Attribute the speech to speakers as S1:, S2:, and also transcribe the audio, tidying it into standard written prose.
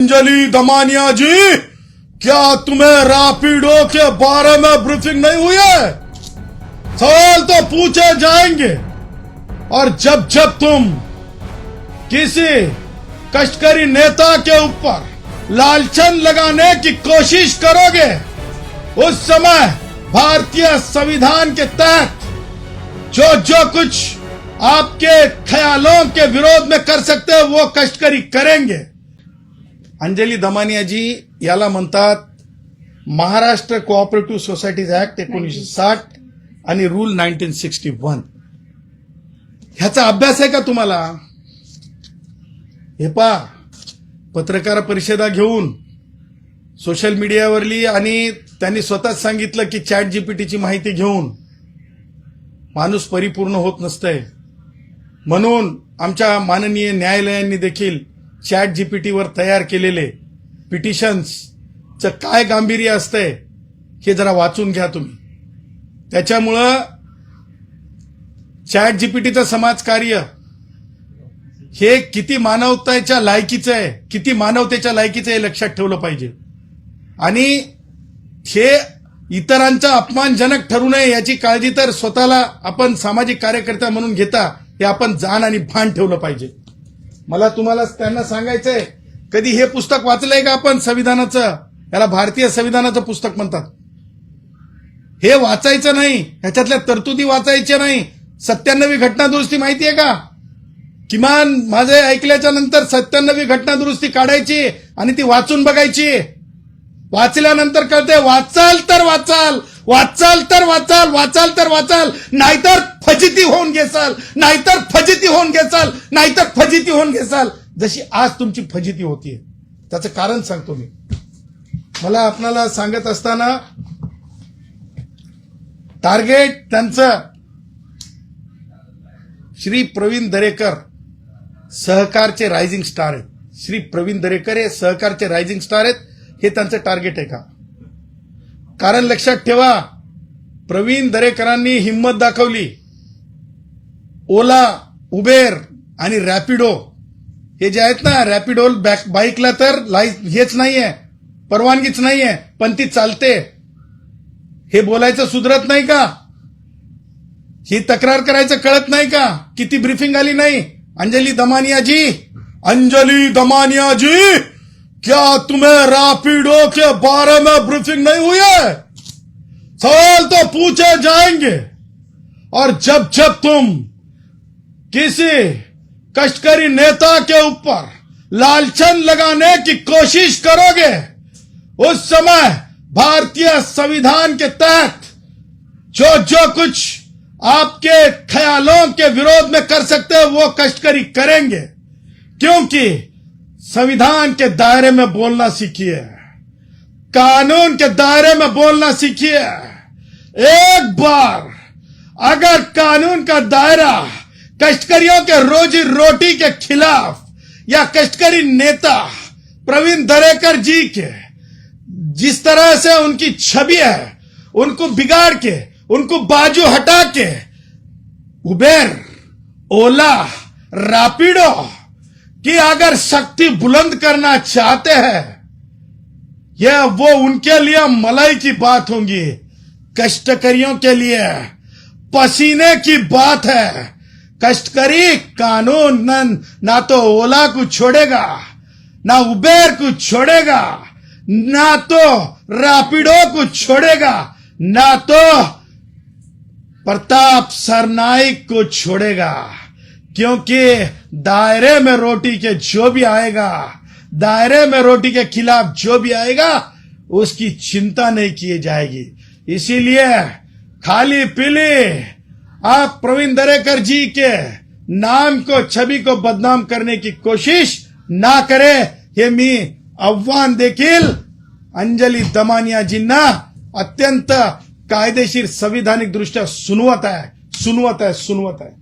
S1: अंजलि दमानिया जी, क्या तुम्हें रैपिडो के बारे में ब्रीफिंग नहीं हुई है? सवाल तो पूछे जाएंगे और जब जब तुम किसी कश्तकारी नेता के ऊपर लालचन लगाने की कोशिश करोगे, उस समय भारतीय संविधान के तहत जो कुछ आपके ख्यालों के विरोध में कर सकते हैं वो कश्तकारी करेंगे। अंजलि दमानिया जी, याला म्हणतात महाराष्ट्र कोऑपरेटिव्ह सोसायटीज ऍक्ट 1960 आणि रूल 1961। ह्याचा अभ्यास आहे का तुम्हाला? हे पहा, पत्रकार परिषदा घेऊन सोशल मीडियावरली आणि त्यांनी स्वतःच सांगितलं की चॅट जीपीटीची माहिती घेऊन माणूस परिपूर्ण होत नसतंय, म्हणून आमच्या माननीय न्यायालयांनी देखील चॅट जीपीटीवर तयार केलेले पिटिशन्सचं काय गांभीर्य असतंय हे जरा वाचून घ्या तुम्ही। त्याच्यामुळं चॅट जीपीटीचं समाजकार्य हे किती मानवतेच्या लायकीचं आहे, किती मानवतेच्या लायकीचं हे लक्षात ठेवलं पाहिजे आणि हे इतरांचा अपमानजनक ठरू नये याची काळजी तर स्वतःला आपण सामाजिक कार्यकर्ता म्हणून घेता हे आपण जाण आणि भान ठेवलं पाहिजे। मला तुम्हाला त्यांना सांगायचंय, कधी हे पुस्तक वाचलंय का आपण संविधानाचं? याला भारतीय संविधानाचं पुस्तक म्हणतात। हे वाचायचं नाही, ह्याच्यातल्या तरतुदी वाचायच्या नाही। 97वी घटना दुरुस्ती माहिती आहे का? किमान माझे ऐकल्याच्या नंतर 97वी घटना दुरुस्ती काढायची आणि ती वाचून बघायची। वाचल्यानंतर कळते, वाचाल तर वाचाल, वाचाल तर वाचाल, वाचाल तर वाचाल, नाहीतर फजिती होऊन घेसाल, नाहीतर फजिती होऊन घेसाल, नाहीतर फजिती होऊन घेसाल, जशी आज तुमची फजिती होतीये। त्याचं कारण सांगतो मी। मला आपल्याला सांगत असताना टार्गेट त्यांचं श्री प्रवीण दरेकर सहकारचे रायझिंग स्टार आहेत। श्री प्रवीण दरेकर हे सहकारचे रायझिंग स्टार आहेत, हे त्यांचं टार्गेट आहे का? कारण लक्षात ठेवा, प्रवीण दरेकरांनी हिंमत दाखवली। ओला, उबेर आणि रॅपिडो हे जे आहेत ना, रॅपिडो बाईकला तर हेच नाहीये, परवानगीच नाहीये, पण ती चालते। हे बोलायचं सुधरत नाही का? ही तक्रार करायचं कळत नाही का? किती ब्रीफिंग आली नाही? अंजलि दमानिया जी, अंजलि दमानिया जी, क्या तुम्हें रैपिडो के बारे में ब्रीफिंग नहीं हुई है? सवाल तो पूछे जाएंगे और जब जब तुम किसी कश्तकारी नेता के ऊपर लालचन लगाने की कोशिश करोगे, उस समय भारतीय संविधान के तहत जो कुछ आपके ख्यालों के विरोध में कर सकते हैं वो कश्तकारी करेंगे। क्योंकि संविधान के दायरे में बोलना सीखिए, कानून के दायरे में बोलना सीखिए। एक बार अगर कानून का दायरा कश्तकारियों के रोजी रोटी के खिलाफ या कश्तकारी नेता प्रवीण दरेकर जी के जिस तरह से उनकी छवि है, उनको बिगाड़ के, उनको बाजू हटा के उबेर, ओला, रैपिडो कि अगर शक्ति बुलंद करना चाहते हैं, यह वो उनके लिए मलाई की बात होंगी, कष्टकारियों के लिए पसीने की बात है। कष्टकारी कानून ना तो ओला को छोड़ेगा, ना उबेर को छोड़ेगा, ना तो रैपिडो को छोड़ेगा, ना तो प्रताप सरनाइक को छोड़ेगा। क्योंकि दायरे में रोटी के जो भी आएगा, दायरे में रोटी के खिलाफ जो भी आएगा, उसकी चिंता नहीं की जाएगी। इसीलिए खाली पीली आप प्रवीण दरेकर जी के नाम को, छवि को बदनाम करने की कोशिश ना करें, हे मी आव्हान देखील अंजलि दमानिया जींना अत्यंत कायदेशीर संविधानिक दृष्ट्या सुनवत आहे।